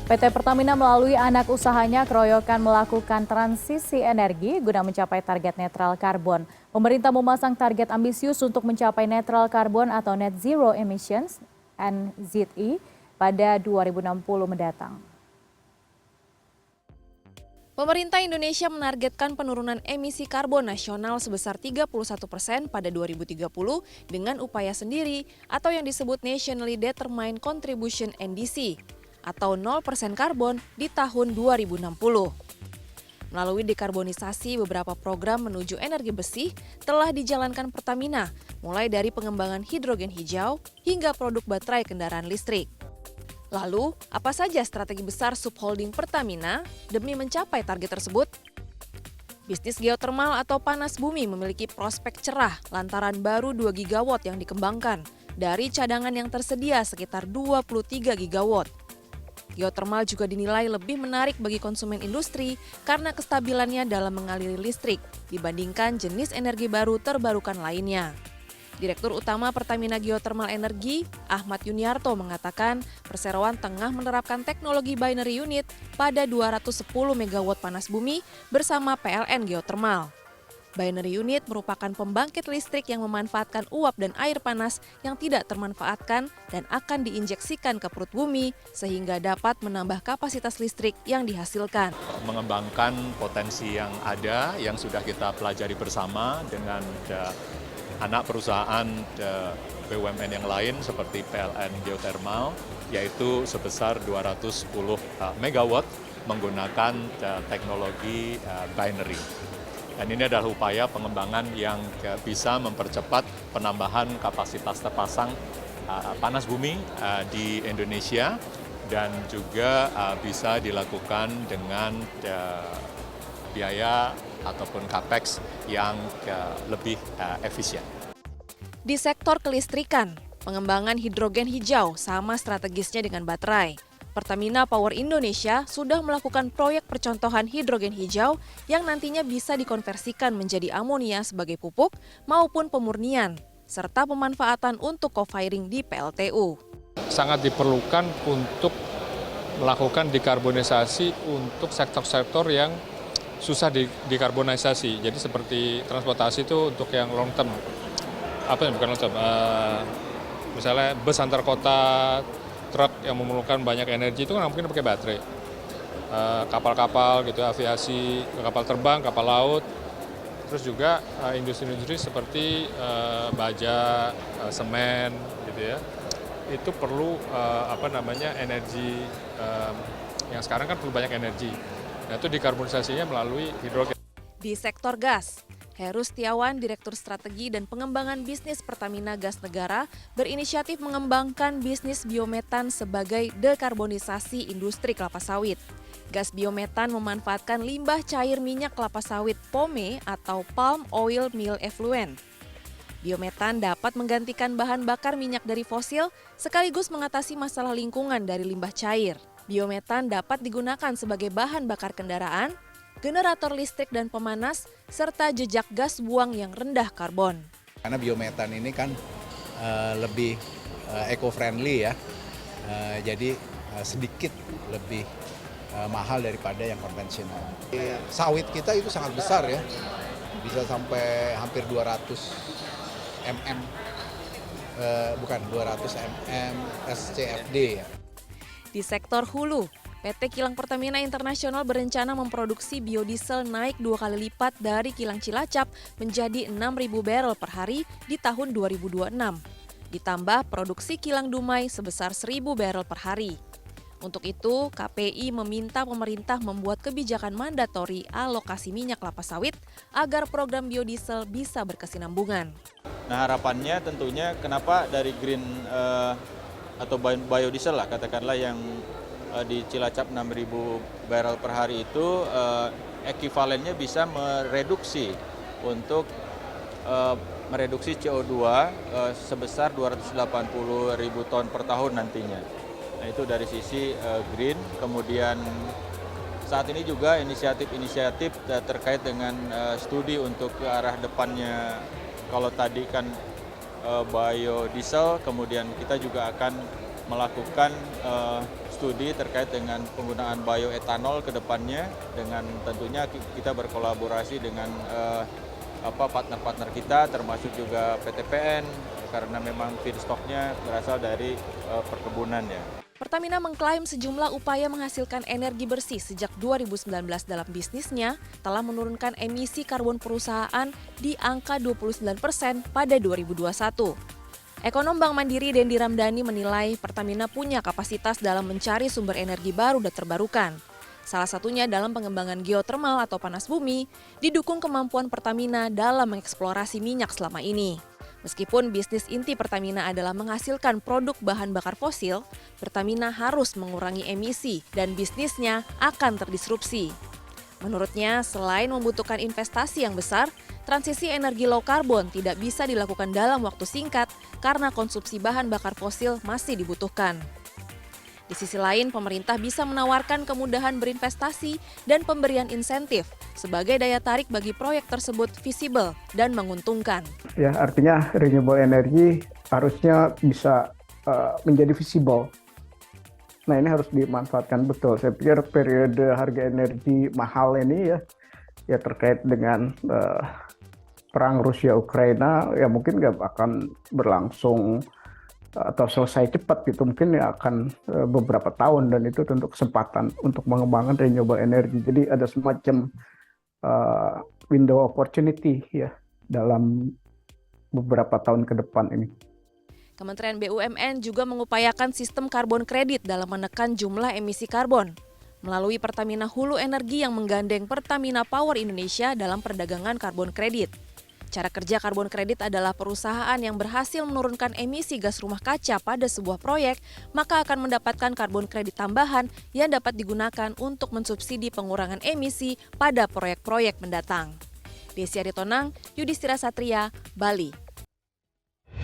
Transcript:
PT Pertamina melalui anak usahanya keroyokan melakukan transisi energi guna mencapai target netral karbon. Pemerintah memasang target ambisius untuk mencapai netral karbon atau net zero emissions (NZE) pada 2060 mendatang. Pemerintah Indonesia menargetkan penurunan emisi karbon nasional sebesar 31% pada 2030 dengan upaya sendiri atau yang disebut Nationally Determined Contribution (NDC) atau 0% karbon di tahun 2060. Melalui dekarbonisasi, beberapa program menuju energi besi telah dijalankan Pertamina, mulai dari pengembangan hidrogen hijau hingga produk baterai kendaraan listrik. Lalu, apa saja strategi besar subholding Pertamina demi mencapai target tersebut? Bisnis geotermal atau panas bumi memiliki prospek cerah lantaran baru 2 gigawatt yang dikembangkan dari cadangan yang tersedia sekitar 23 gigawatt. Geotermal juga dinilai lebih menarik bagi konsumen industri karena kestabilannya dalam mengaliri listrik dibandingkan jenis energi baru terbarukan lainnya. Direktur Utama Pertamina Geothermal Energy, Ahmad Yuniarto mengatakan perseroan tengah menerapkan teknologi binary unit pada 210 MW panas bumi bersama PLN Geothermal. Binary unit merupakan pembangkit listrik yang memanfaatkan uap dan air panas yang tidak termanfaatkan dan akan diinjeksikan ke perut bumi sehingga dapat menambah kapasitas listrik yang dihasilkan. Mengembangkan potensi yang ada yang sudah kita pelajari bersama dengan anak perusahaan BUMN yang lain seperti PLN Geothermal, yaitu sebesar 210 MW menggunakan teknologi binary. Dan ini adalah upaya pengembangan yang bisa mempercepat penambahan kapasitas terpasang panas bumi di Indonesia dan juga bisa dilakukan dengan biaya ataupun capex yang lebih efisien. Di sektor kelistrikan, pengembangan hidrogen hijau sama strategisnya dengan baterai. Pertamina Power Indonesia sudah melakukan proyek percontohan hidrogen hijau yang nantinya bisa dikonversikan menjadi amonia sebagai pupuk maupun pemurnian, serta pemanfaatan untuk co-firing di PLTU. Sangat diperlukan untuk melakukan dekarbonisasi untuk sektor-sektor yang susah dikarbonisasi. Jadi seperti transportasi itu untuk yang long term. Bukan long term. Misalnya bus antar kota, truk yang memerlukan banyak energi itu kan mungkin pakai baterai. Kapal-kapal gitu, aviasi, kapal terbang, kapal laut. Terus juga industri-industri seperti baja, semen gitu ya. Itu perlu energi yang sekarang kan perlu banyak energi. Nah, itu dekarbonisasinya melalui hidrogen. Di sektor gas, Heru Setiawan, Direktur Strategi dan Pengembangan Bisnis Pertamina Gas Negara, berinisiatif mengembangkan bisnis biometan sebagai dekarbonisasi industri kelapa sawit. Gas biometan memanfaatkan limbah cair minyak kelapa sawit POME atau Palm Oil Meal Effluent. Biometan dapat menggantikan bahan bakar minyak dari fosil sekaligus mengatasi masalah lingkungan dari limbah cair. Biometan dapat digunakan sebagai bahan bakar kendaraan, generator listrik dan pemanas, serta jejak gas buang yang rendah karbon. Karena biometan ini kan lebih eco-friendly ya, jadi sedikit lebih mahal daripada yang konvensional. Sawit kita itu sangat besar ya, bisa sampai hampir 200 mm, bukan 200 mm SCFD ya. Di sektor hulu, PT Kilang Pertamina Internasional berencana memproduksi biodiesel naik 2 kali lipat dari Kilang Cilacap menjadi 6.000 barel per hari di tahun 2026. Ditambah produksi Kilang Dumai sebesar 1.000 barel per hari. Untuk itu, KPI meminta pemerintah membuat kebijakan mandatori alokasi minyak kelapa sawit agar program biodiesel bisa berkesinambungan. Nah, harapannya tentunya kenapa dari green atau biodiesel lah katakanlah yang di Cilacap 6.000 barrel per hari itu ekivalennya bisa mereduksi untuk mereduksi CO2 sebesar 280.000 ton per tahun nantinya. Nah, itu dari sisi green. Kemudian saat ini juga inisiatif-inisiatif terkait dengan studi untuk ke arah depannya. Kalau tadi kan biodiesel, kemudian kita juga akan melakukan studi terkait dengan penggunaan bioetanol ke depannya, dengan tentunya kita berkolaborasi dengan partner-partner kita, termasuk juga PTPN, karena memang feedstocknya berasal dari perkebunan ya. Pertamina mengklaim sejumlah upaya menghasilkan energi bersih sejak 2019 dalam bisnisnya telah menurunkan emisi karbon perusahaan di angka 29% pada 2021. Ekonom Bank Mandiri Dendi Ramdhani menilai Pertamina punya kapasitas dalam mencari sumber energi baru dan terbarukan. Salah satunya dalam pengembangan geotermal atau panas bumi, didukung kemampuan Pertamina dalam mengeksplorasi minyak selama ini. Meskipun bisnis inti Pertamina adalah menghasilkan produk bahan bakar fosil, Pertamina harus mengurangi emisi dan bisnisnya akan terdisrupsi. Menurutnya, selain membutuhkan investasi yang besar, transisi energi low carbon tidak bisa dilakukan dalam waktu singkat karena konsumsi bahan bakar fosil masih dibutuhkan. Di sisi lain, pemerintah bisa menawarkan kemudahan berinvestasi dan pemberian insentif sebagai daya tarik bagi proyek tersebut visible dan menguntungkan. Ya, artinya renewable energy harusnya bisa menjadi visible. Nah, ini harus dimanfaatkan betul. Saya pikir periode harga energi mahal ini ya terkait dengan perang Rusia-Ukraina ya mungkin nggak akan berlangsung atau selesai cepat gitu, mungkin ya akan beberapa tahun, dan itu tentu kesempatan untuk mengembangkan renewable energy. Jadi ada semacam window opportunity ya dalam beberapa tahun ke depan ini. Kementerian BUMN juga mengupayakan sistem karbon kredit dalam menekan jumlah emisi karbon melalui Pertamina Hulu Energi yang menggandeng Pertamina Power Indonesia dalam perdagangan karbon kredit. Cara kerja karbon kredit adalah perusahaan yang berhasil menurunkan emisi gas rumah kaca pada sebuah proyek, maka akan mendapatkan karbon kredit tambahan yang dapat digunakan untuk mensubsidi pengurangan emisi pada proyek-proyek mendatang. Desi Aritonang, Yudhistira Satria, Bali.